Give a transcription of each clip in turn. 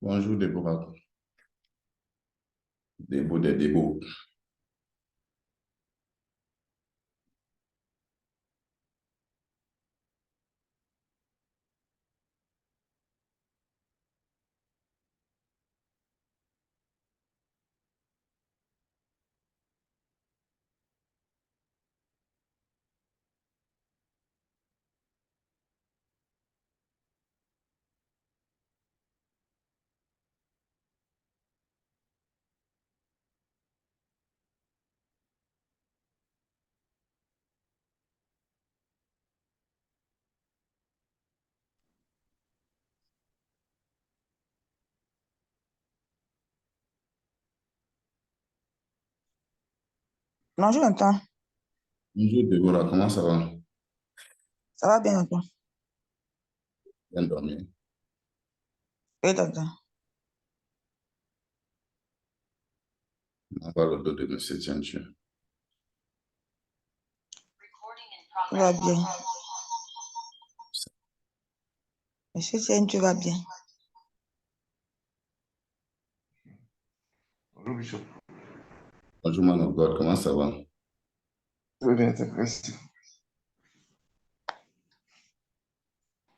Bonjour Déborah. Débo des Débo. Bonjour, Jonathan. Bonjour Déborah, comment ça va? Ça va bien, Jonathan? Bien dormi. Oui, Jonathan. On va le dos de Monsieur Tientu. Tout va bien. Monsieur Tiens, tu vas bien? Bonjour Bishop. Bonjour man of God, comment ça va? Très bien, merci.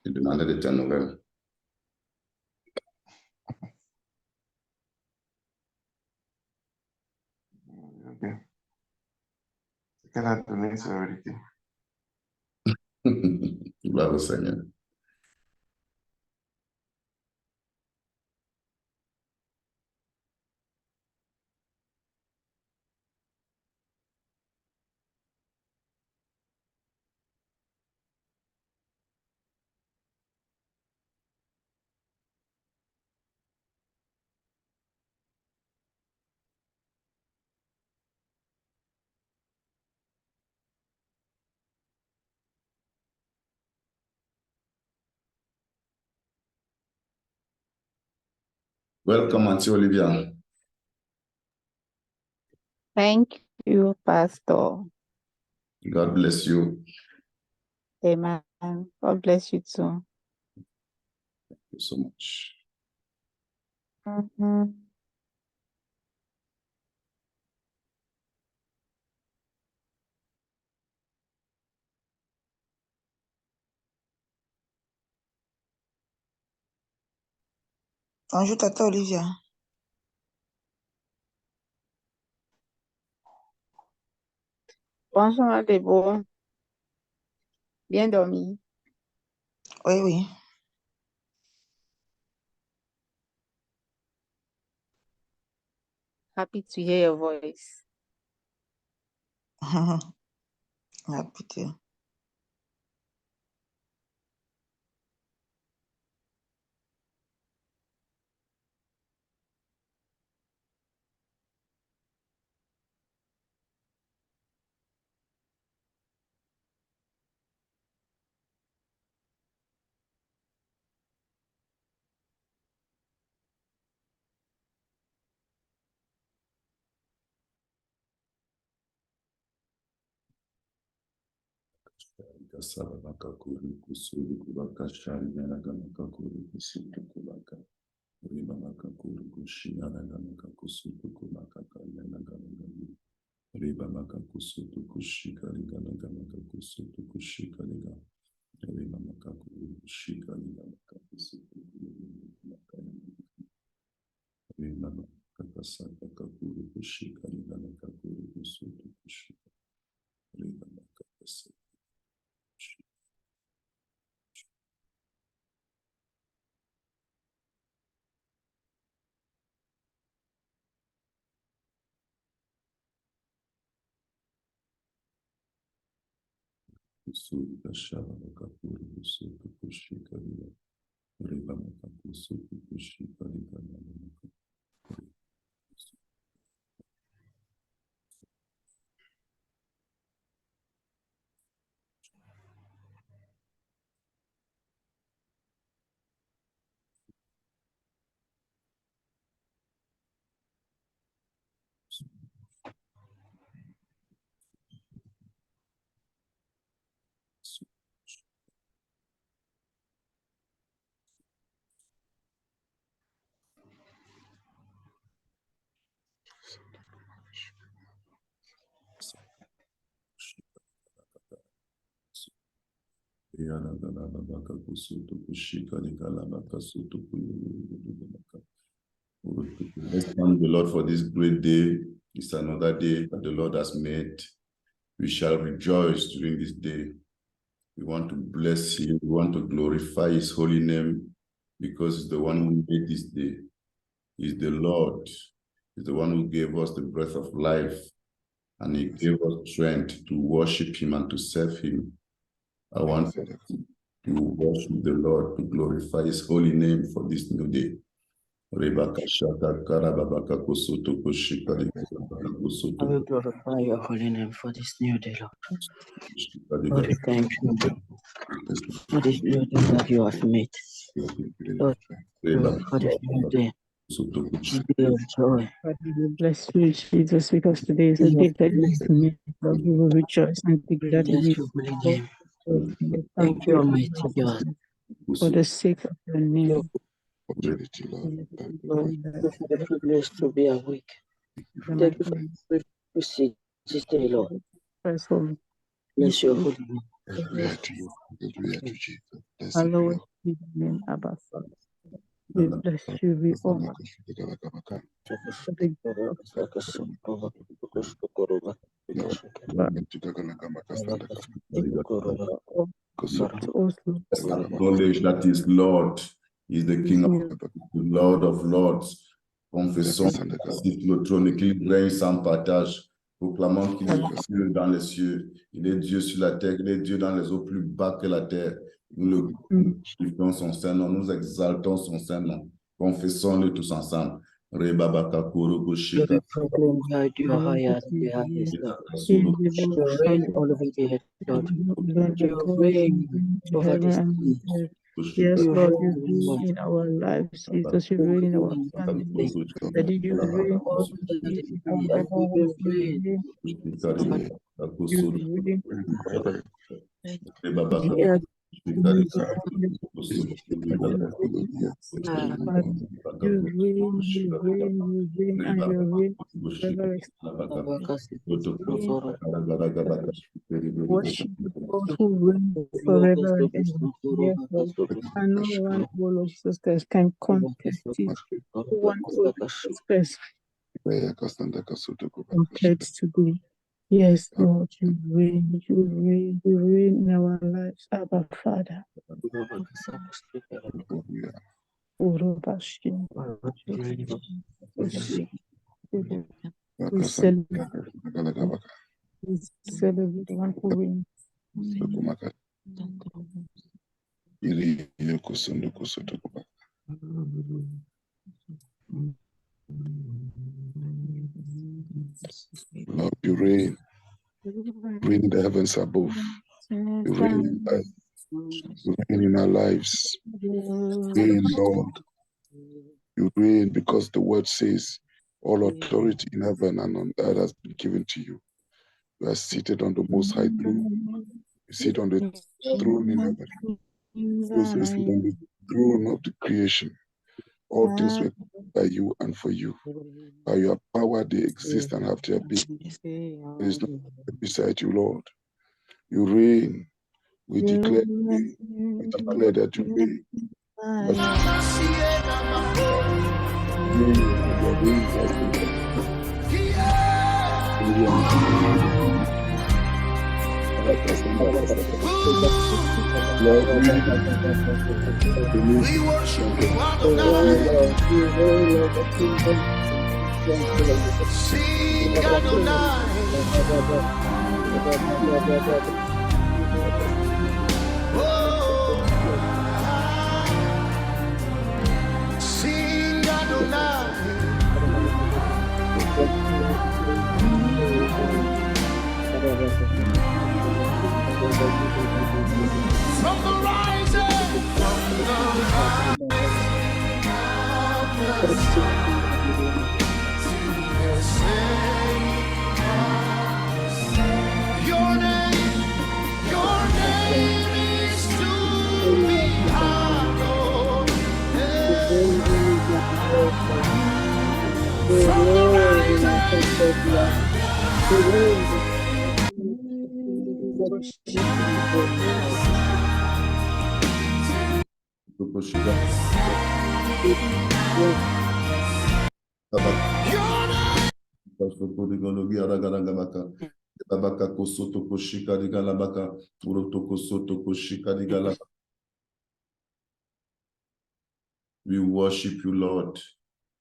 Je demandais de tes nouvelles. Ok. Ce qu'elle a donné, c'est la vérité. Gloire au Seigneur. Welcome, Auntie Olivia. Thank you, Pastor. God bless you. Amen. God bless you too. Thank you so much. Mhm. Bonjour, Tata Olivia. Bonjour, Adebo. Bien dormi. Oui, oui. Happy to hear your voice. Happy to. Kasabaka kuru kusuru kubaka shari yanagamaka kuru kusutu kubaka. Ribamaka kuru kushi yanagamaka kusutu kubaka yanagamaka. Ribamaka kusutu kushika yanagamaka kusutu kushika yanagamaka. Ribamaka kuru kushika yanagamaka kusutu kubaka yanagamaka. Ribamaka kasabaka kuru kushika yanagamaka kuru kusutu kushika. Ribamaka kasabaka. Kusudi kashara makapuru kusutu kushika riba riba makakusutu kushika riba Let's thank the Lord for this great day. It's another day that the Lord has made. We shall rejoice during this day. We want to bless Him. We want to glorify His holy name because He's the one who made this day. He's the Lord. He's the one who gave us the breath of life, and He gave us strength to worship Him and to serve Him. I want to worship the Lord, to glorify His holy name for this new day. I will glorify your holy name for this new day, Lord. Lord, we thank you for this new day that you have made. Lord, for this new day. Day of joy. Father, we bless you, Jesus, because today is a day that you have made. Lord, we will rejoice and be glad in Bless it. your holy name. Thank Thank you, Almighty God. for the sake of your name. Opportunity, Lord. Thank you. Lord, thank you for the privilege to be awake. Thank you for the privilege to see this day, Lord. First of all, Bless your holy name. Hallelujah to you. Hallelujah to Jesus. Blessed be hallowed your be the name, Abba Father. We bless you, we honor you for the gift of to us, Lord. Acknowledge that His Lord is the King of the Lord of Lords. Confessons qu'il le trône et qu'il règne sans partage. Proclamons qu'il est Dieu dans les cieux, il est Dieu sur la terre, il est Dieu dans les eaux plus bas que la terre. Nous le glorifions son Saint-Nom, nous exaltons son Saint-Nom. Confessons-le tous ensemble. Let me proclaim that you are higher than the highest, Lord. You reign all over the earth, Lord. You reign over this sea. Yes, Lord, you reign in our lives, Jesus, you reign in our families. That you reign in our homes, you reign the earth. You reign, and you reign forever. Worship God who reigns forever and ever. Yes, Lord. And no one, O Lord Jesus Christ, can contest it. No one, O Lord Jesus Christ, compared to thee. Yes, Lord, you reign in our lives, Abba Father. We celebrate the one who reigns. Lord, you reign. Reign in the heavens above. You reign in our lives. Reign, Lord. You reign because the word says all authority in heaven and on earth has been given to you. You are seated on the most high throne. You sit on the throne in heaven. You also sit on the throne of the creation. All things were by you and for you. By your power they exist and have their being. There is no one beside you, Lord. You reign. We declare that you reign. We worship you, Adonai. Sing Adonai. Oh, sing Adonai. From the rising, from the rising of the sun to the setting of the sun. Your name is to be hallowed. From the rising. Koshika. Soto Digologi Aragaragabaka. Babaka Kosoto Koshika Digalabaka. Uroto Kosoto Koshika Digalabaka. We worship you, Lord.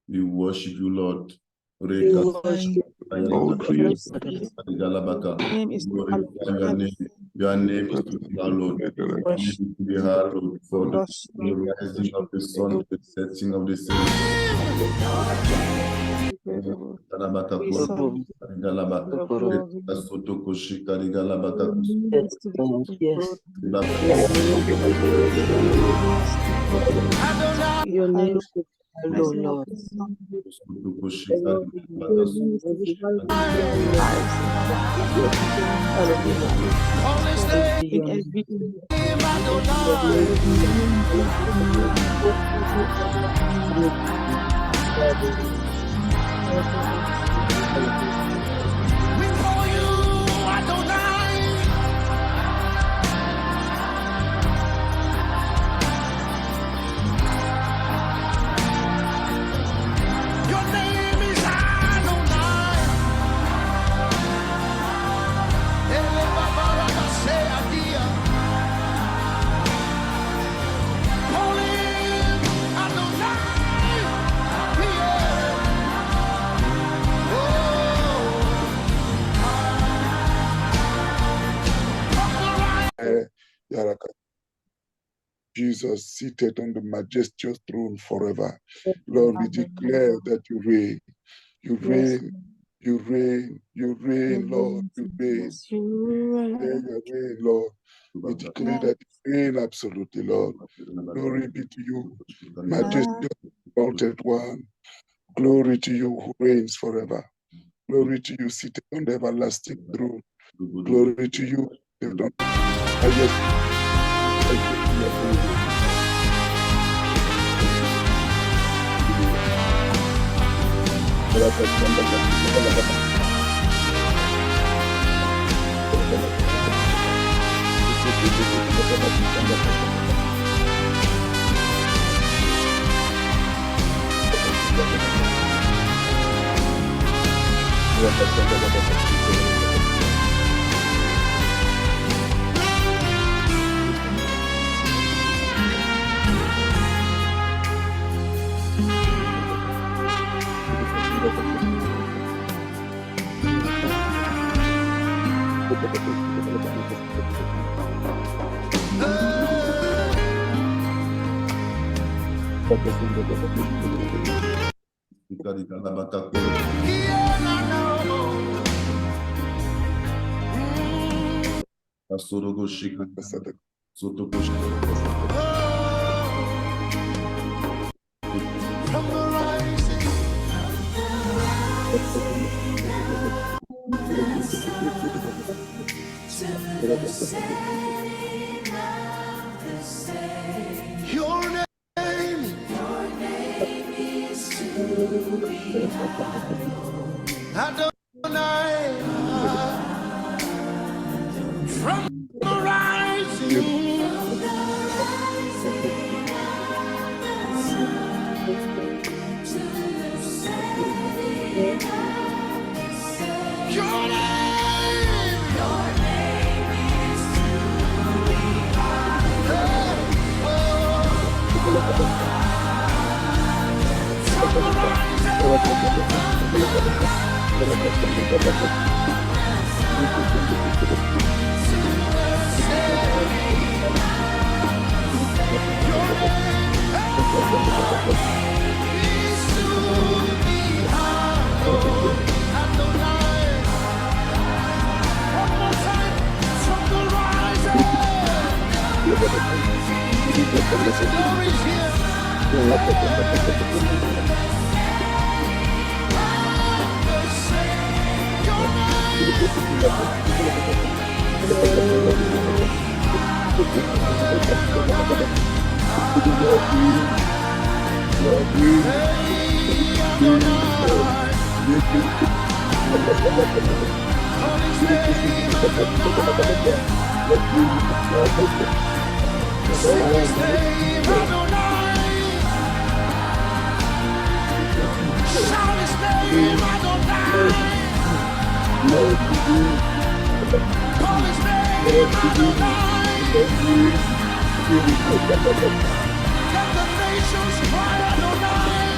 We worship you, Lord. We worship Oh, Jesus. Name is Your name is to be hallowed. Your name is to be hallowed for the rising of the sun, the setting of the sun. your name to be hallowed, Lord. We call you Adonai. Your name is Adonai. Ele babaraka se adia. Call him Adonai. Yeah. Yaraka. Jesus seated on the majestuous throne forever. Lord, we declare that you reign. You reign. You reign. You reign, Lord. You reign. Declare your reign, Lord. We declare that you reign absolutely, Lord. Glory be to you, majestic, exalted one. Glory to you who reigns forever. Glory to you seated on the everlasting throne. Glory to you seated on the highest. From the rising your name is Adonai. From the rising your name is Adonai. Let the nations cry Adonai.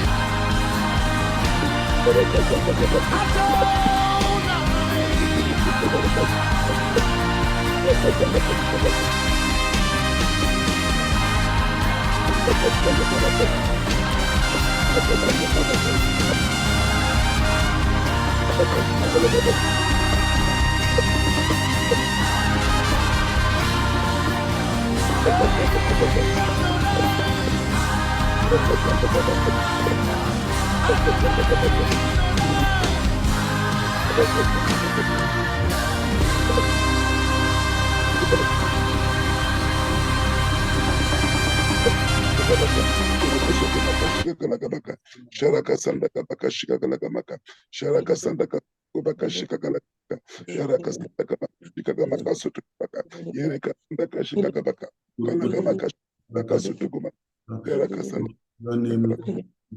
Sharaka Sandaka Baka Shikagalaka Sharaka Sandaka Baka Shikagalaka Sharaka Sandaka Shikagamaka Sutubaka Yereka Sandaka Shikagabaka Kanagamaka Baka Sutuguma Sharaka Sandaka. Your name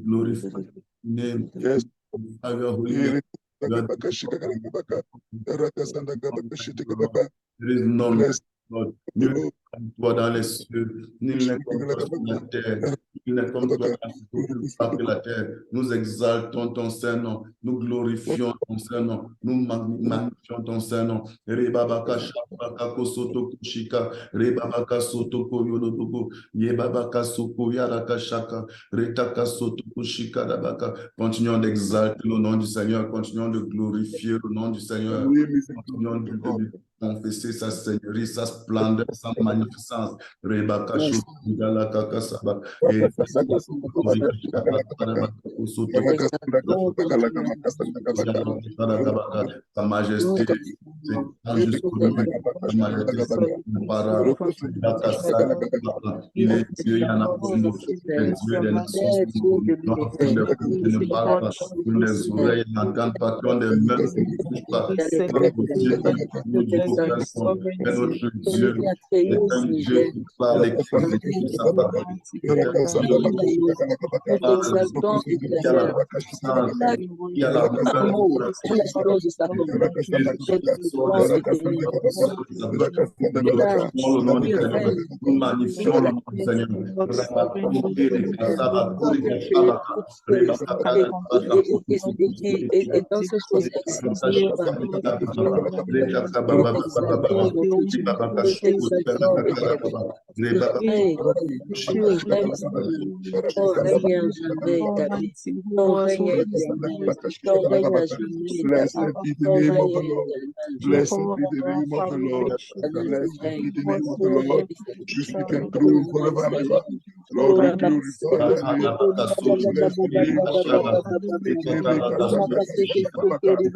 glorify. Name. Yes. Have your holy name. There is none, Lord. Nul n'est comme toi dans les cieux, nul n'est comme toi sur la terre, nul n'est comme toi sur la terre. Nous exaltons ton Saint-Nom, nous glorifions ton Saint-Nom, nous magnifions ton Saint-Nom. Rebabaka Shabaka Kosoto Kushika, Rebabaka Sotoko Yolotoko, Yebabaka Soko Yaraka Shaka, Retaka Soto Kushika Dabaka. Continuons d'exalter le nom du Seigneur, continuons de glorifier le nom du Seigneur, continuons de confesser sa seigneurie, sa splendeur, sa magnificence. Rebaka Shabaka Kasaba, sa majesté, c'est jusqu'au sa majesté, c'est imparable. Il est Dieu, il y en a pour nous. Il est Dieu des nations, qui ne parle pas, qui ont des oreilles, qui n'entendent pas, qui ont des mains, qui ne touchent pas. Mais notre Dieu est un Dieu qui parle et qui exécute sa parole. Il y a la nous magnifions le nom du Seigneur. Blessed be the name of the Lord. Blessed be the name of the Lord. You speak and true forever and ever. Lord, we glorify your name. Blessed be the name of the Lord. Blessed be the name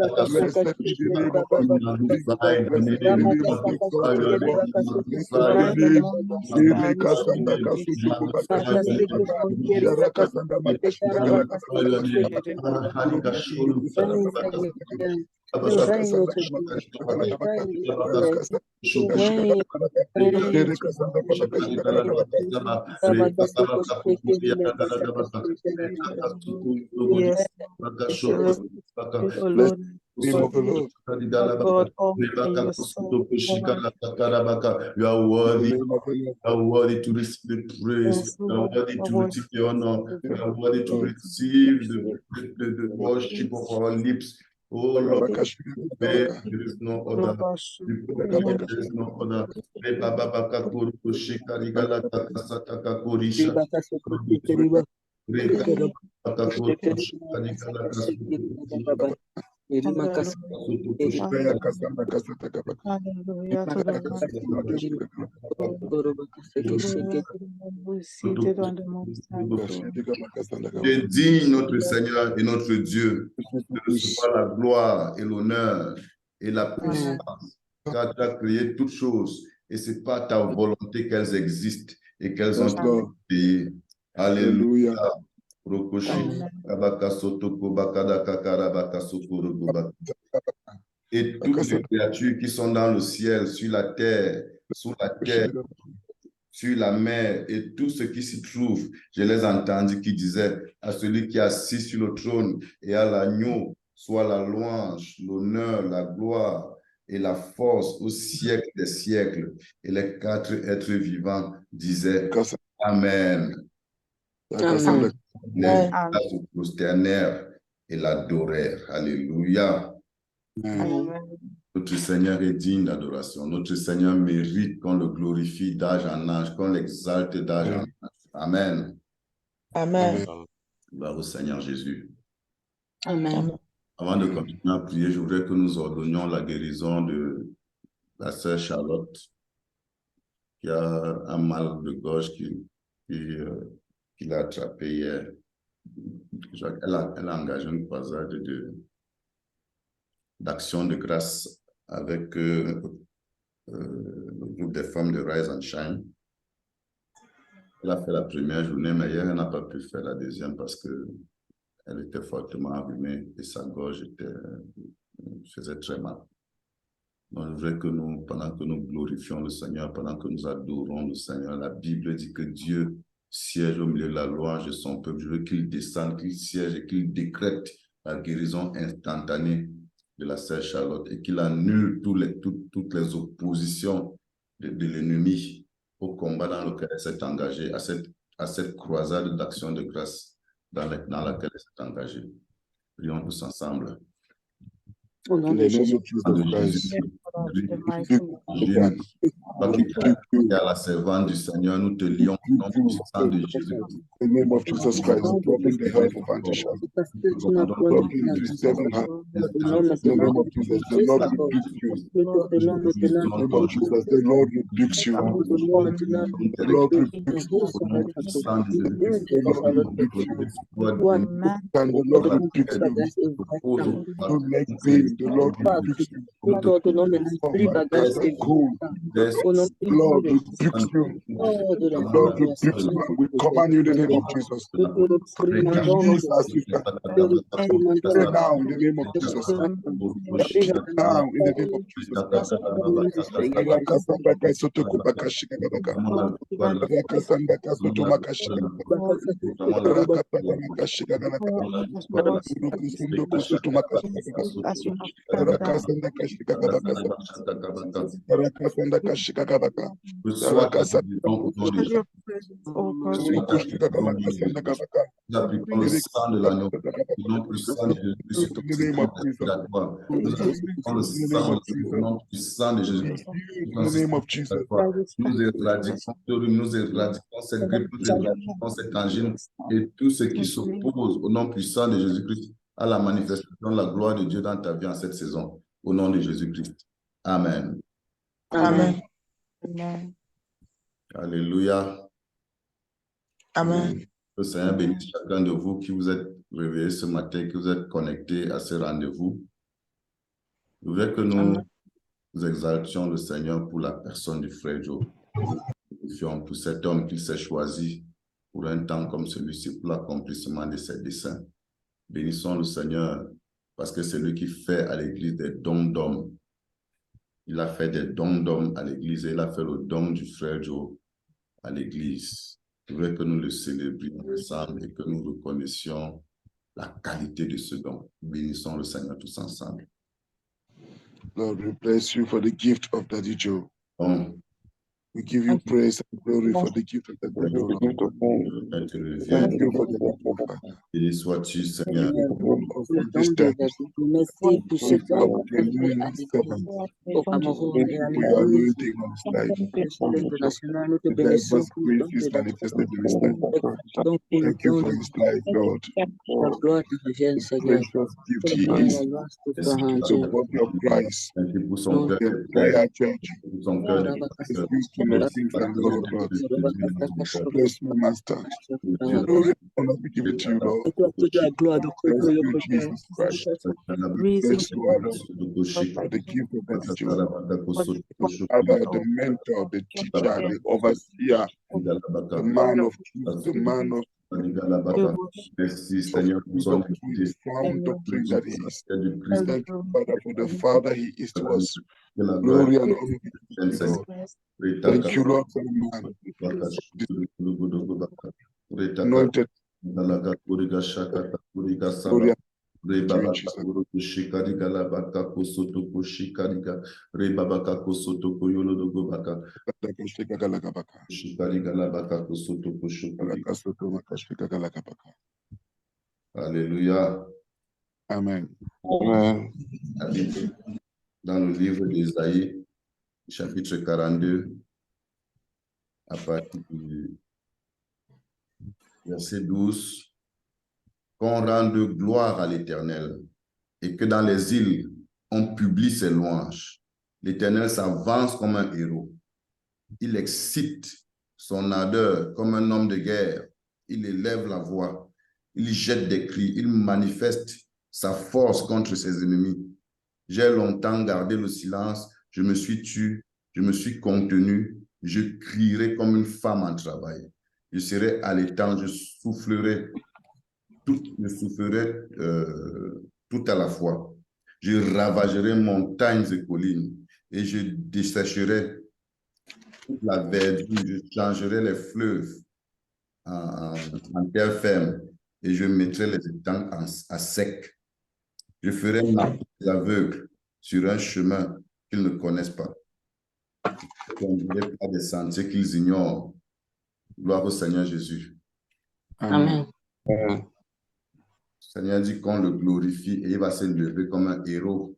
of the Lord. Blessed be the name of the Lord. Blessed be the name. You are worthy. You are worthy to receive the praise. You are worthy to receive the honor. You are worthy to receive the worship of our lips. Oh Lord, there is no other. There is no other. Et digne notre Seigneur et notre Dieu de recevoir la gloire et l'honneur et la puissance, car tu as créé toutes choses et c'est pas ta volonté qu'elles existent et qu'elles ont été créées. Alléluia. Et toutes les créatures qui sont dans le ciel, sur la terre, sous la terre, sur la mer et tout ce qui s'y trouve, je les entendis qui disaient à celui qui est assis sur le trône et à l'agneau, soit la louange, l'honneur, la gloire et la force au siècle des siècles. Et les 4 êtres vivants disaient Amen. Amen. Les gens se prosternèrent et l'adorèrent. Alléluia. Notre Seigneur est digne d'adoration. Notre Seigneur mérite qu'on le glorifie d'âge en âge, qu'on l'exalte d'âge en âge. Amen. Amen. Gloire au Seigneur Jésus. Amen. Avant de continuer à prier, je voudrais que nous ordonnions la guérison de la sœur Charlotte, qui a un mal de gorge qui l'a attrapé hier. Elle a engagé une croisade d'action de grâce avec le groupe des femmes de Rise and Shine. Elle a fait la première journée, mais hier, elle n'a pas pu faire la deuxième parce qu'elle était fortement allumée et sa gorge faisait très mal. Donc, je voudrais que nous, pendant que nous glorifions le Seigneur, pendant que nous adorons le Seigneur, la Bible dit que Dieu siège au milieu de la louange de son peuple. Je veux qu'il descende, qu'il siège et qu'il décrète la guérison instantanée de la sœur Charlotte et qu'il annule toutes les oppositions de l'ennemi au combat dans lequel elle s'est engagée, à cette croisade d'action de grâce dans laquelle elle s'est engagée. Prions tous ensemble. Au nom de Jésus. À la servante du Seigneur, nous te lions au nom puissant de Jésus. In the name of Jesus Christ, open the health of Auntie Charlotte. In the name of Jesus, the Lord rebukes you. In the name of Jesus, the Lord rebukes you. The Lord rebukes you. And the Lord rebukes you. Don't make pain. The Lord rebukes you. Lord rebukes you. Lord rebukes you. We command you in the name of Jesus. Stay down in the name of Jesus. Stay down in the name of Nous appliquons le sang de l'agneau, le nom puissant de Jésus sur le sang le nom puissant de Jésus. Nous éradiquons cette grippe, nous éradiquons cette angine et tout ce qui s'oppose au nom puissant de Jésus-Christ à la manifestation de la gloire de Dieu dans ta vie en cette saison. Au nom de Jésus-Christ. Amen. Amen. Amen. Alléluia. Amen. Le Seigneur bénisse chacun de vous qui vous êtes réveillés ce matin, qui vous êtes connectés à ce rendez-vous. Je voudrais que nous exaltions le Seigneur pour la personne du frère Joe. Pour cet homme qui s'est choisi pour un temps comme celui-ci, pour l'accomplissement de ses desseins. Bénissons le Seigneur parce que c'est lui qui fait à l'Église des dons d'hommes. Il a fait des dons d'hommes à l'Église et il a fait le don du frère Joe à l'Église. Je voudrais que nous le célébrions ensemble et que nous reconnaissions la qualité de ce don. Bénissons le Seigneur tous ensemble. Lord, we bless you for the gift of Daddy Joe. Bon. We give you praise and glory for the gift of Daddy Joe. Thank you for the gift of God. Béni sois-tu, Seigneur. This time, Merci pour ce temps au Cameroun et à l'Église. international. Nous te bénissons pour le don de Thank you for his life, Lord. la gloire te revienne, Seigneur. Precious gift he is. So what your price? Merci pour son cœur. Prayer church. Pour son cœur. Bless my master. Glory and honor be given to you, Lord. Bless you, Jesus Christ. Bless you, Lord, for the gift of that Joe. Father, the mentor, the teacher, the overseer, the man of truth, the man of Merci, Seigneur, pour son sound doctrine that he is. Thank you, Father, for the Father he is to us. Glory and honor be given to you, Lord. Thank you, Lord, for the man. Anointed. Glory Jesus. Alléluia. Amen. La Bible, dans le livre d'Ésaïe, chapitre 42, à partir du verset 12, qu'on rende gloire à l'Éternel et que dans les îles, on publie ses louanges. L'Éternel s'avance comme un héros. Il excite son ardeur comme un homme de guerre. Il élève la voix. Il jette des cris. Il manifeste sa force contre ses ennemis. J'ai longtemps gardé le silence. Je me suis tu. Je me suis contenu. Je crierai comme une femme en travail. Je serai allaitant. Je soufflerai tout à la fois. Je ravagerai montagnes et collines et je dessécherai toute la verdure. Je changerai les fleuves en terre ferme et je mettrai les étangs à sec. Je ferai marcher les aveugles sur un chemin qu'ils ne connaissent pas. Je conduirai par des sentiers qu'ils ignorent. Gloire au Seigneur Jésus. Amen. Le Seigneur dit qu'on le glorifie et il va se lever comme un héros.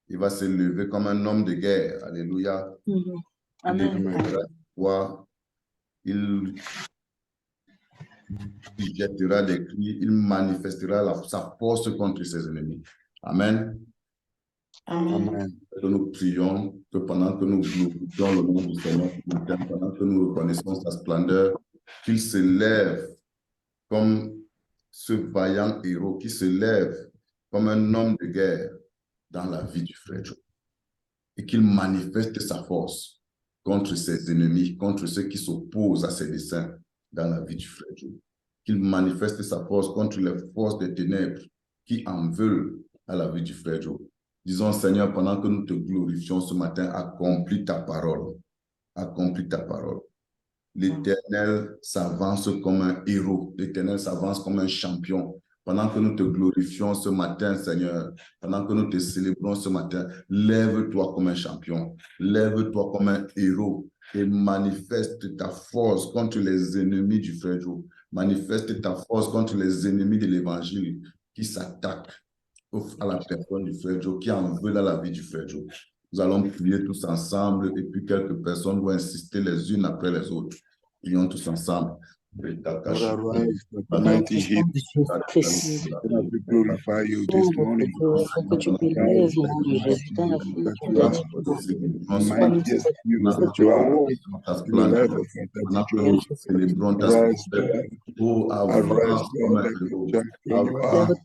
Il va se lever comme un homme de guerre. Alléluia. Amen. Il jettera des cris, il manifestera sa force contre ses ennemis. Amen. Amen. Que nous prions que pendant que nous glorifions le nom du Seigneur, pendant que nous reconnaissons sa splendeur, qu'il se lève comme ce vaillant héros, qui se lève comme un homme de guerre dans la vie du frère Joe. Et qu'il manifeste sa force contre ses ennemis, contre ceux qui s'opposent à ses desseins dans la vie du frère Joe. Qu'il manifeste sa force contre les forces des ténèbres qui en veulent à la vie du frère Joe. Disons, Seigneur, pendant que nous te glorifions ce matin, accomplis ta parole. Accomplis ta parole. L'Éternel s'avance comme un héros. L'Éternel s'avance comme un champion. Pendant que nous te glorifions ce matin, Seigneur, pendant que nous te célébrons ce matin, lève-toi comme un champion. Lève-toi comme un héros et manifeste ta force contre les ennemis du frère Joe. Manifeste ta force contre les ennemis de l'Évangile qui s'attaquent à la personne du frère Joe, qui en veulent à la vie du frère Joe. Nous allons prier tous ensemble et puis quelques personnes vont insister les unes après les autres. Prions tous ensemble. Mighty hit. We glorify you this morning. Mightiest you that you are. Lord, arise. Arise.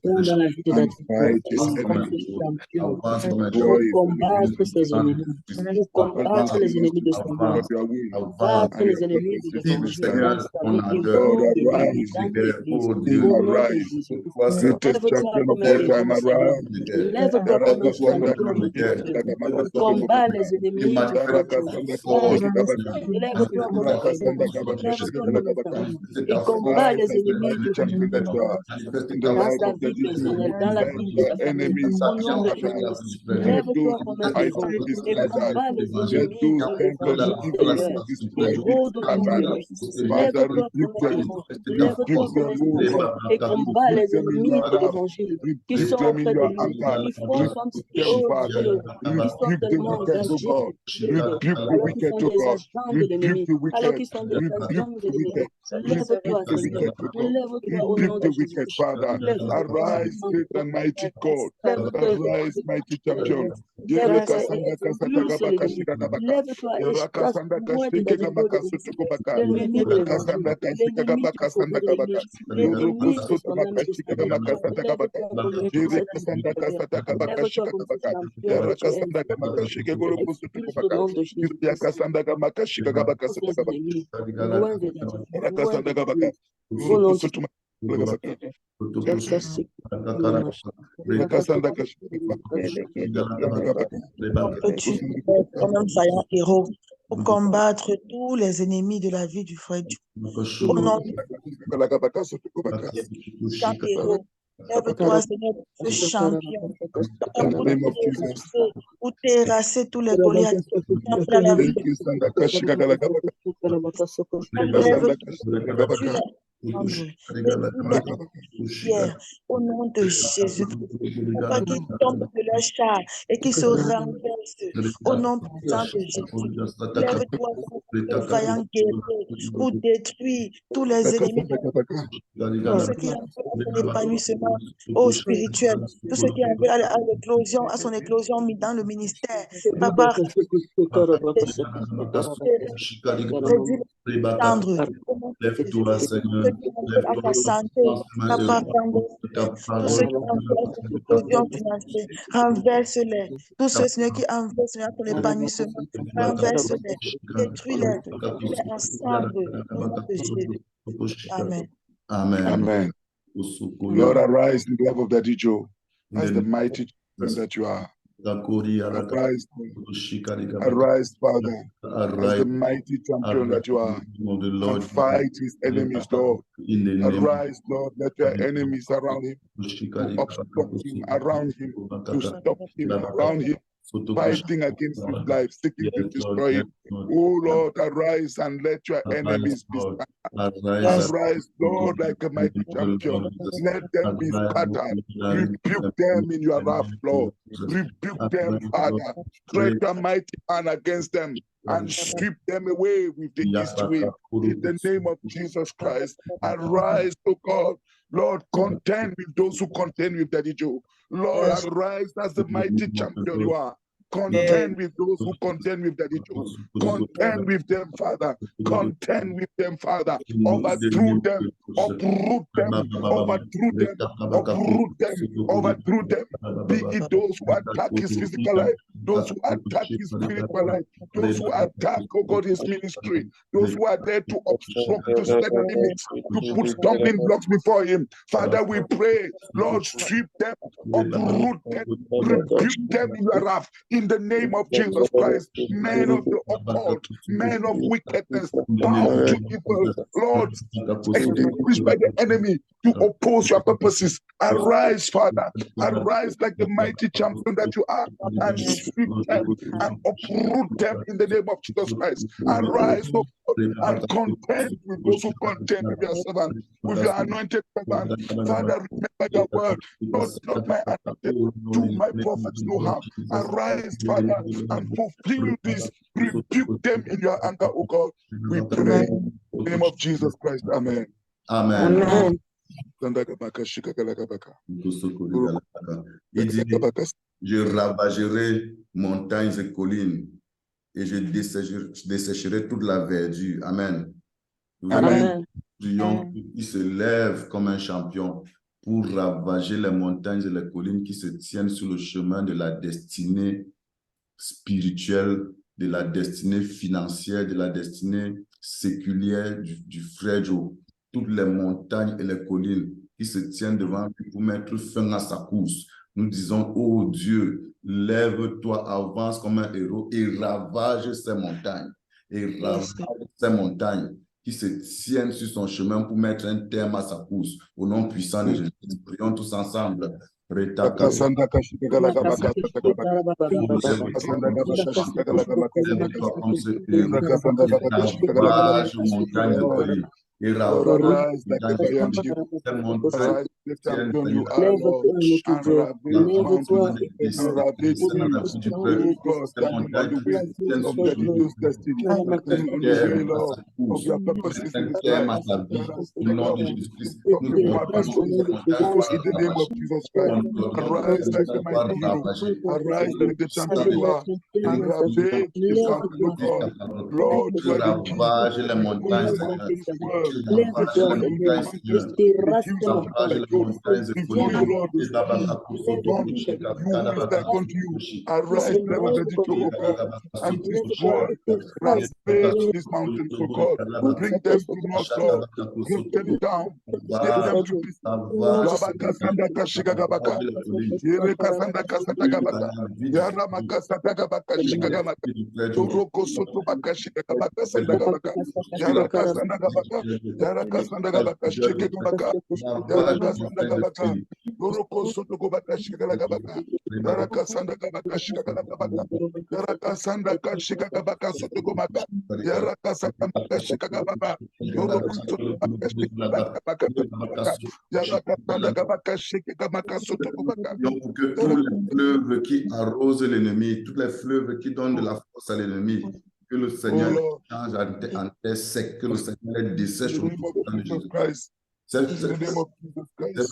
Greatest champion of all time, arise. Combat les ennemis. Il combat les ennemis dans sa vie personnelle, dans la vie de sa famille. Lève-toi comme un héros et combat les ennemis de et combat les ennemis de l'évangile qui sont auprès de lui, qui font comme si qui sont tellement engagés, alors qu'ils sont des agents de l'ennemi, alors qu'ils sont des agents de l'ennemi. Lève-toi, Seigneur, lève-toi au nom de Jésus. Arise, great and mighty God. Arise, mighty champion. Lève-toi et chasse moins de l'ennemi de l'évangile. Comme un vaillant héros pour combattre tous les ennemis de la vie du frère Dieu. Au nom de héros, Lève-toi, Seigneur, ce champion. In the name of Jesus. Pour terrasser tous les Goliaths qui sont dans la vie de Pierre, au nom de Jésus, pour pas qu'ils tombent de leur char et qu'ils se renversent, au nom puissant de Jésus. Lève-toi, le vaillant guerrier, pour détruire tous les ennemis, tous ceux qui ont fait son épanouissement au spirituel, tous ceux qui ont fait à l'éclosion, à son éclosion mis dans le ministère. Papa, lève-toi, Seigneur. à ta santé, papa, tous ceux qui envoient cette explosion financière, renverse-les. Tous ceux, Seigneur, qui envoient, Seigneur, ton épanouissement, renverse-les, détruis-les ensemble, au nom de Jésus. Amen. Amen. Amen. Lord, arise in the love of Daddy Joe as the mighty champion that you are. Arise, arise, Father, as the mighty champion that you are, and fight his enemies, Lord. Arise, Lord, let your enemies around him, to obstruct him around him, to stop him around him, fighting against his life, seeking to destroy him. Oh Lord, arise and let your enemies be scattered. Arise, Lord, like a mighty champion. Let them be scattered. Rebuke them in your wrath, Lord. Rebuke them, Father. Stretch your mighty hand against them and sweep them away with the east wind. In the name of Jesus Christ, arise, O God. Lord, contend with those who contend with Daddy Joe. Lord, arise as the mighty champion you are. Contend with those who contend with Daddy Joe. Contend with them, Father. Contend with them, Father. Overthrow them, uproot them, overthrow them, uproot them, overthrow them. Be it those who attack his physical life, those who attack his spiritual life, those who attack, oh God, his ministry, those who are there to obstruct, to set limits, to put stumbling blocks before him. Father, we pray, Lord, sweep them, uproot them, rebuke them in your wrath. In the name of Jesus Christ, men of the occult, men of wickedness, bound to evil, Lord, established by the enemy to oppose your purposes. Arise, Father, arise like the mighty champion that you are, and sweep them and uproot them in the name of Jesus Christ. Arise, O God, and contend with those who contend with your servant, with your anointed servant. Father, remember your word. Not my anointed, do my prophets no harm. Arise, Father, and fulfill this. Rebuke them in your anger, O God. We pray in the name of Jesus Christ. Amen. Amen. Amen. Il dit, je ravagerai montagnes et collines et je dessécherai toute la verdure. Amen. Amen. Il se lève comme un champion pour ravager les montagnes et les collines qui se tiennent sur le chemin de la destinée spirituelle, de la destinée financière, de la destinée séculière du frère Joe. Toutes les montagnes et les collines qui se tiennent devant lui pour mettre fin à sa course. Nous disons, oh Dieu, lève-toi, avance comme un héros et ravage ces montagnes. Et ravage ces montagnes qui se tiennent sur son chemin pour mettre un terme à sa course. Au nom puissant de Jésus, prions tous ensemble. Et arise like the giant the champion you are, Lord, and ravage mountains, oh God, standing on the way of Daddy Joe's destiny, on the way, Lord, of your purposes in his life. In the name of Jesus Christ, arise like the mighty hero, arise like the champion you are, and ravage this mountain, oh God. Lord, you are the king. Lève-toi, arise, and destroy, ravage these mountains, oh God. Bring them to North, Lord. Bring them down. Take them to peace. Yoroko Sotoko Bakashikagalagabaka. Yarakasanda Kabakashikagalagabaka. Yarakasanda Kashikagabaka Sotogomaka. Yarakasanda Bakashikagabaka. Yoroko Sotoko Bakashikagabaka. Yarakasanda Kabakashikagabaka Sotogomaka. Donc, que tous les fleuves qui arrosent l'ennemi, tous les fleuves qui donnent de la force à l'ennemi, que le Seigneur change en terre sec, que le Seigneur les dessèche au nom de Jésus. Ces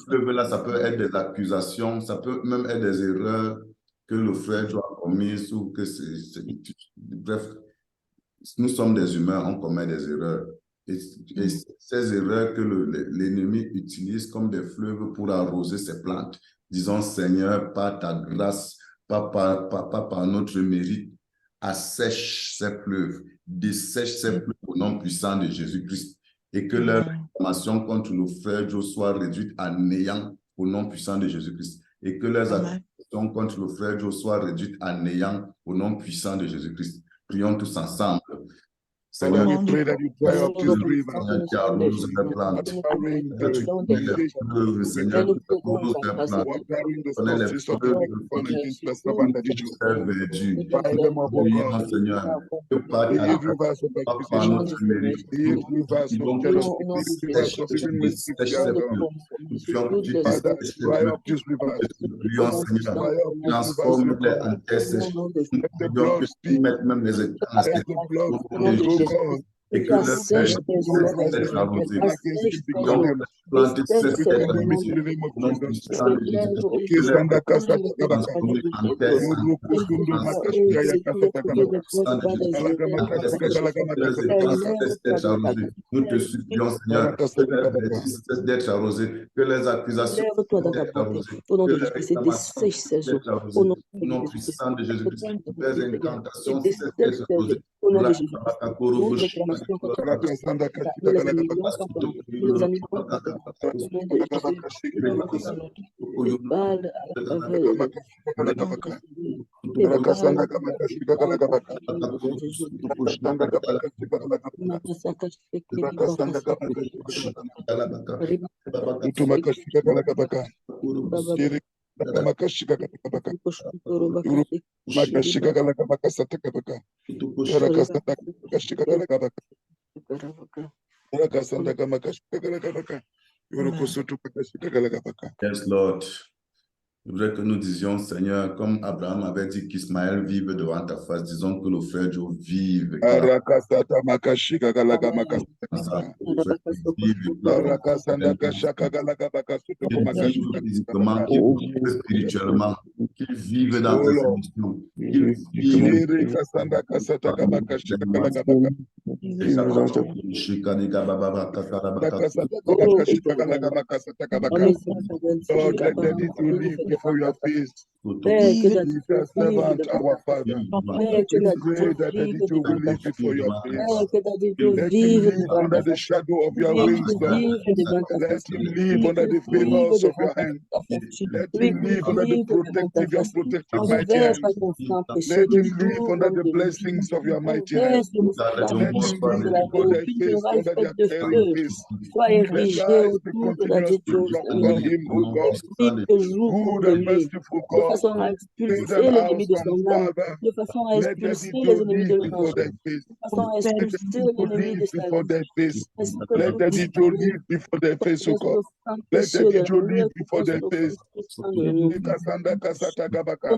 fleuves-là, ça peut être des accusations, ça peut même être des erreurs que le frère a commises ou que bref, nous sommes des humains, on commet des erreurs. Et ces erreurs que l'ennemi utilise comme des fleuves pour arroser ses plantes, disons, Seigneur, par ta grâce, pas par notre mérite, assèche ces fleuves, dessèche ces fleuves au nom puissant de Jésus-Christ, et que leur réclamation contre le frère Joe soit réduite à néant au nom puissant de Jésus-Christ, et que leurs accusations contre le frère Joe soient réduites à néant au nom puissant de Jésus-Christ. Prions tous ensemble. Seigneur, we pray that you dry up this river. Et que leur sèche nous te supplions, Seigneur, d'être arrosé, que les accusations d'être arrosées, que les réclamations d'être arrosées, au nom puissant de Jésus-Christ, les incantations d'être arrosées. Yes, Lord. Je voudrais que nous disions, Seigneur, comme Abraham avait dit qu'Ismaël vive devant ta face, disons que le frère Joe vive. Spirituellement, qu'il vive dans tes émissions, qu'il vive. Lord, let the need to live before your face. Servant, our Father, we pray that the need to live before your face. Let him live under the shadow of your wings, Lord. Let him live under the favors of your hand. Let him live under the protective mighty hand. Let him live under the blessings of your mighty hand. Let him live before thy face, under their caring face. Let eyes be continuous to look upon him, O God. Good and merciful God. Things and house and Father. Let there be to live before thy face. Let there be to live before thy face. Let there be to live before thy face, O God. Let there be to live before thy face. Kasanda kasata gabaka.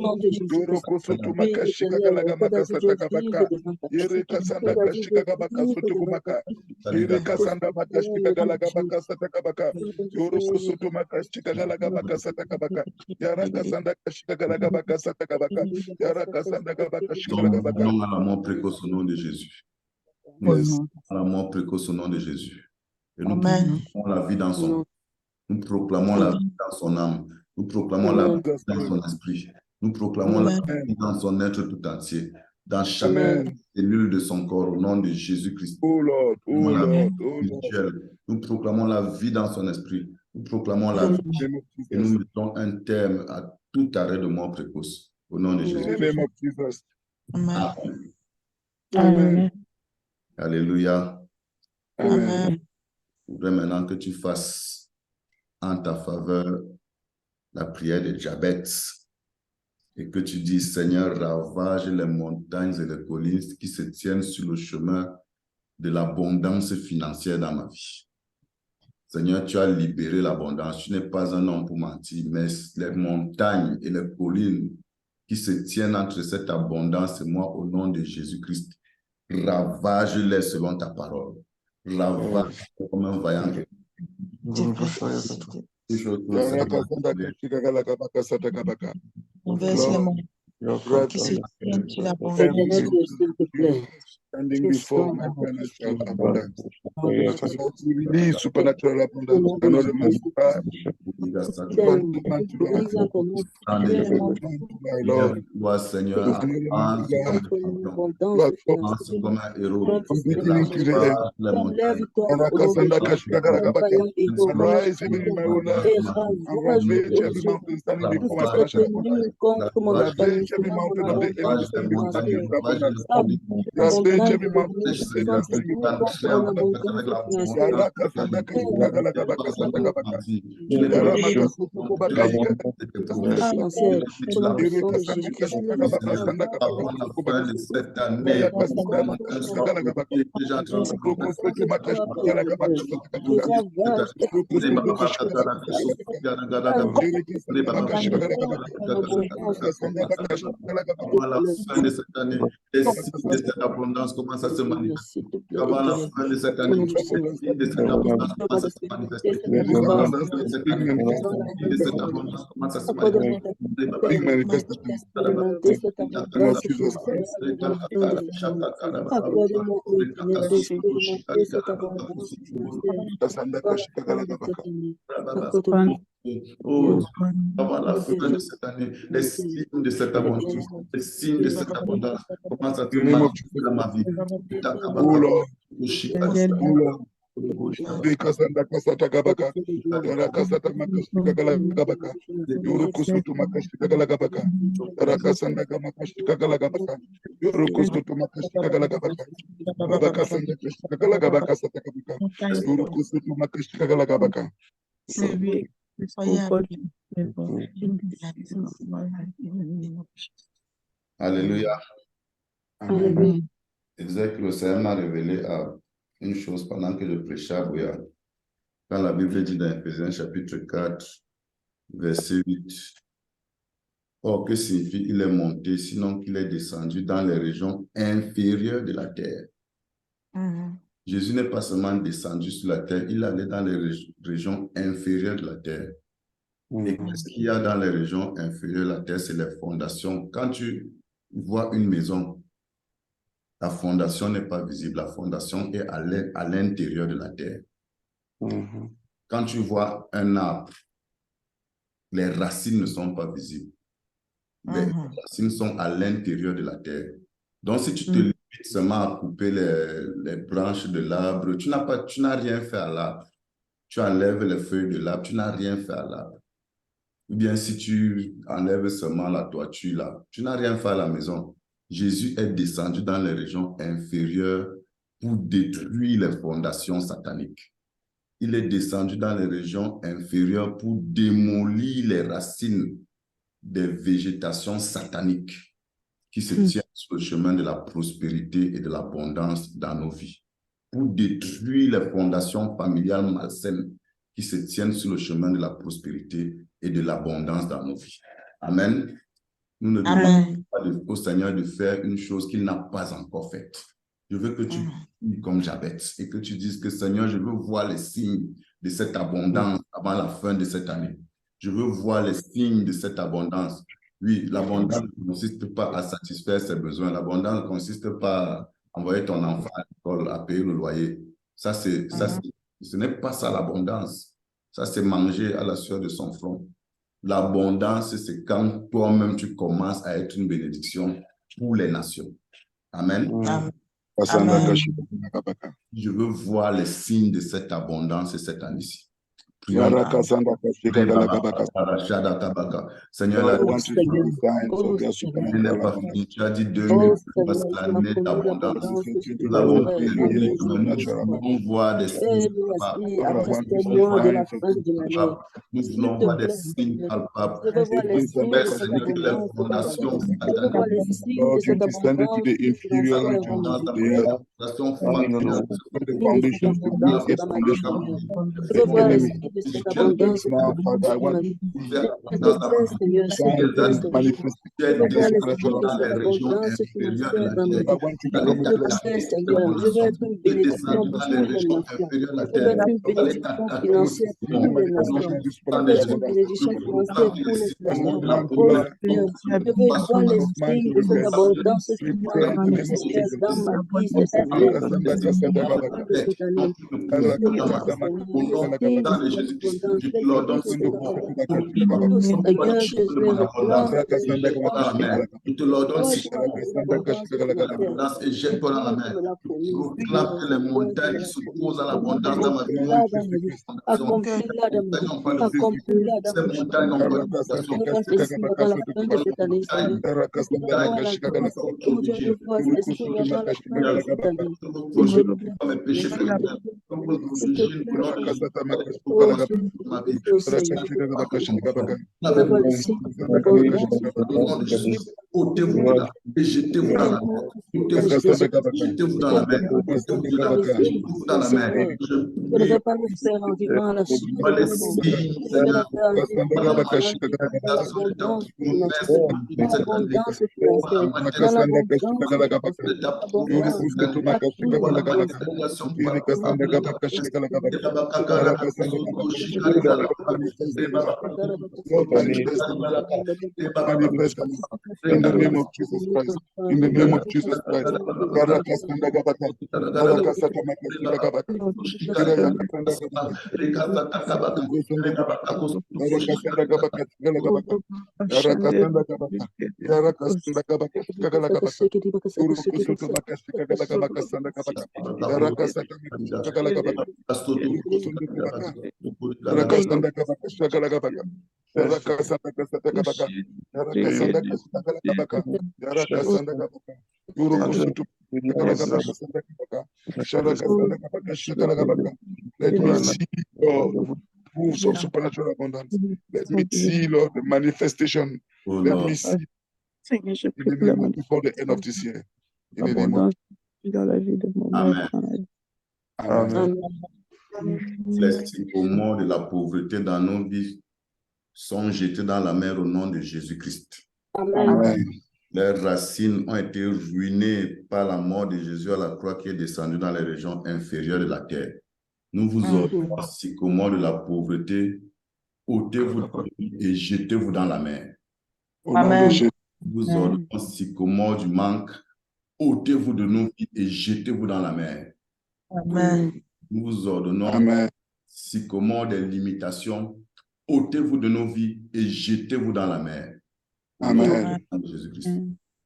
Doro kosoto makashika galagabaka sata gabaka. Yere kasanda kashika gabaka soto gumaka. Yere kasanda makashika galagabaka sata gabaka. Doro kosoto makashika galagabaka sata gabaka. Yara kasanda kashika galagabaka sata gabaka. Yara kasanda gabaka shika galagabaka. Nous à la mort précoce au nom de Jésus. Nous à la mort précoce au nom de Jésus. Et nous proclamons la vie dans son. Nous proclamons la vie dans son âme. Nous proclamons la vie dans son esprit. Nous proclamons la vie dans son être tout entier. Dans chaque cellule de son corps, au nom de Jésus-Christ. Oh Lord, oh Lord, oh Lord. Nous proclamons la vie dans son esprit. Nous proclamons la vie. Et nous mettons un terme à tout arrêt de mort précoce. Au nom de Jésus. Amen. Amen. Alléluia. Amen. Je voudrais maintenant que tu fasses en ta faveur la prière de Jabez, et que tu dis, Seigneur, ravage les montagnes et les collines qui se tiennent sur le chemin de l'abondance financière dans ma vie. Seigneur, tu as libéré l'abondance. Tu n'es pas un homme pour mentir, mais les montagnes et les collines qui se tiennent entre cette abondance et moi, au nom de Jésus-Christ, ravage-les selon ta parole. Ravage comme un vaillant. Verse les mots qui se tiennent sur la Seigneur Dieu, s'il te plaît. Standing before my financial abundance. Release supernatural abundance. Another man's time. Toi, Seigneur, avance comme un héros. From beginning to the end. Rise even in my own life. And ravage every mountain standing before my financial abundance. Ravage every mountain of the enemy standing before my financial abundance. Ravage every mountain of the enemy standing before my financial Avant la fin de cette année, les signes de cette abondance commencent à se manifester. Avant la fin de cette année, les signes de cette abondance commencent à se manifester. Avant la fin de cette année, les signes de cette abondance commencent à se manifester. Big manifestation. Oh, avant la fin de cette année, les signes de cette abondance, les signes de cette abondance commencent à se manifester dans ma vie. Oh Lord. Kasanda kasata gabaka, rakasata makashika galagabaka, yurukusutu makashika galagabaka, rakasanda gamakashika galagabaka, yurukusutu makashika galagabaka, rakasanda kashika galagabaka sata gabaka, yurukusutu makashika galagabaka. Alléluia. Amen. C'est vrai que le Seigneur m'a révélé une chose pendant que je prêchais à Bouya. Quand la Bible dit dans Éphésiens chapitre 4, verset 8, or que signifie il est monté, sinon qu'il est descendu dans les régions inférieures de la terre. Jésus n'est pas seulement descendu sur la terre, il allait dans les régions inférieures de la terre. Et qu'est-ce qu'il y a dans les régions inférieures de la terre? C'est les fondations. Quand tu vois une maison, la fondation n'est pas visible. La fondation est à l'intérieur de la terre. Quand tu vois un arbre, les racines ne sont pas visibles. Les racines sont à l'intérieur de la terre. Donc, si tu te limites seulement à couper les branches de l'arbre, tu n'as rien fait à l'arbre. Tu enlèves les feuilles de l'arbre, tu n'as rien fait à l'arbre. Ou bien si tu enlèves seulement la toiture là, tu n'as rien fait à la maison. Jésus est descendu dans les régions inférieures pour détruire les fondations sataniques. Il est descendu dans les régions inférieures pour démolir les racines des végétations sataniques qui se tiennent sur le chemin de la prospérité et de l'abondance dans nos vies. Pour détruire les fondations familiales malsaines qui se tiennent sur le chemin de la prospérité et de l'abondance dans nos vies. Amen. Nous ne demandons pas au Seigneur de faire une chose qu'il n'a pas encore faite. Je veux que tu dises comme Jabez et que tu dises que Seigneur, je veux voir les signes de cette abondance avant la fin de cette année. Je veux voir les signes de cette abondance. Oui, l'abondance ne consiste pas à satisfaire ses besoins. L'abondance ne consiste pas à envoyer ton enfant à l'école, à payer le loyer. Ce n'est pas ça l'abondance. Ça, c'est manger à la sueur de son front. L'abondance, c'est quand toi-même tu commences à être une bénédiction pour les nations. Amen. Amen. Je veux voir les signes de cette abondance cette année-ci. Prions. Seigneur, la I want to see the signs of their supernatural abundance. tu as dit 2000, parce que l'année d'abondance, nous avons pris le nous voir des signes palpables. Nous voulons voir des signes palpables. Père Seigneur, que les fondations Lord, you descended to the inferior regions of the earth. Where the foundations, the weakest foundation of the enemy. Now, Father, I want to see signs and manifestation of this supernatural abundance. I want you to come into the et jette-toi dans la mer. Proclame que les montagnes se posent à l'abondance dans ma vie. Ces montagnes n'ont pas ôtez-vous de là et jetez-vous dans la mer. Jetez-vous dans la mer. Jetez-vous dans la mer. Je ne vais pas le faire en vivant à la suite de l'abondance. Je vais le faire en vivant à la suite de l'abondance in the name of Jesus Christ. In the name of Jesus Christ. Let me see your proofs of supernatural abundance. Let me see, Lord, the manifestation. Let me see before the end of this year. In the name of Amen. Amen. Les symptômes de la pauvreté dans nos vies sont jetés dans la mer au nom de Jésus-Christ. Amen. Leurs racines ont été ruinées par la mort de Jésus à la croix qui est descendu dans les régions inférieures de la terre. Nous vous ordonnons, sycomore de la pauvreté, ôtez-vous et jetez-vous dans la mer. Amen. Nous vous ordonnons, sycomore du manque, ôtez-vous de nos vies et jetez-vous dans la mer. Amen. Nous vous ordonnons, sycomore des limitations, ôtez-vous de nos vies et jetez-vous dans la mer. Amen. Jésus-Christ.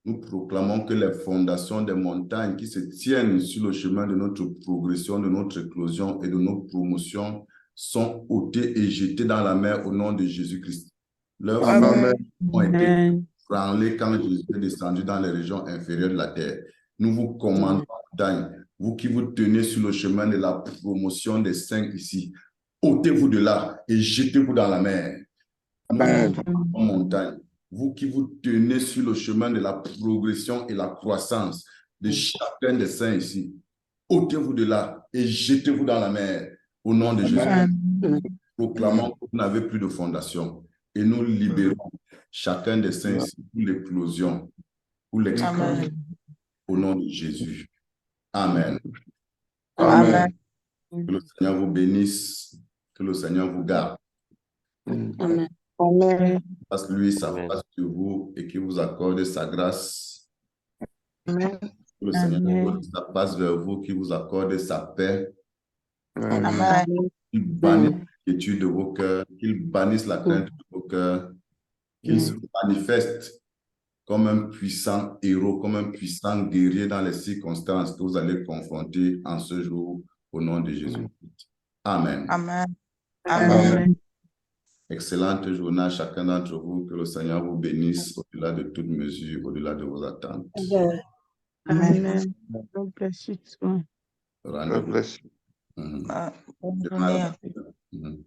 Nous proclamons que les fondations des montagnes qui se tiennent sur le chemin de notre progression, de notre éclosion et de notre promotion sont ôtées et jetées dans la mer au nom de Jésus-Christ. Leurs fondations ont été branlées quand Jésus est descendu dans les régions inférieures de la terre. Nous vous commandons, montagnes, vous qui vous tenez sur le chemin de la promotion des saints ici, ôtez-vous de là et jetez-vous dans la mer. Amen. Montagne, vous qui vous tenez sur le chemin de la progression et la croissance de chacun des saints ici, ôtez-vous de là et jetez-vous dans la mer au nom de Jésus. Proclamons que vous n'avez plus de fondation et nous libérons chacun des saints ici pour l'éclosion, pour l'explosion au nom de Jésus. Amen. Amen. Que le Seigneur vous bénisse, que le Seigneur vous garde. Amen. Amen. Fasse lui sa face sur vous et qu'il vous accorde sa grâce. Amen. Que le Seigneur vous sa face vers vous, qu'il vous accorde sa paix. Amen. Qu'il bannisse l'inquiétude de vos cœurs, qu'il bannisse la crainte de vos cœurs, qu'il se manifeste comme un puissant héros, comme un puissant guerrier dans les circonstances que vous allez confronter en ce jour au nom de Jésus. Amen. Amen. Amen. Excellente journée à chacun d'entre vous. Que le Seigneur vous bénisse au-delà de toute mesure, au-delà de vos attentes. Amen. God bless you too. God bless you. Mhm. Bonne journée. Mhm.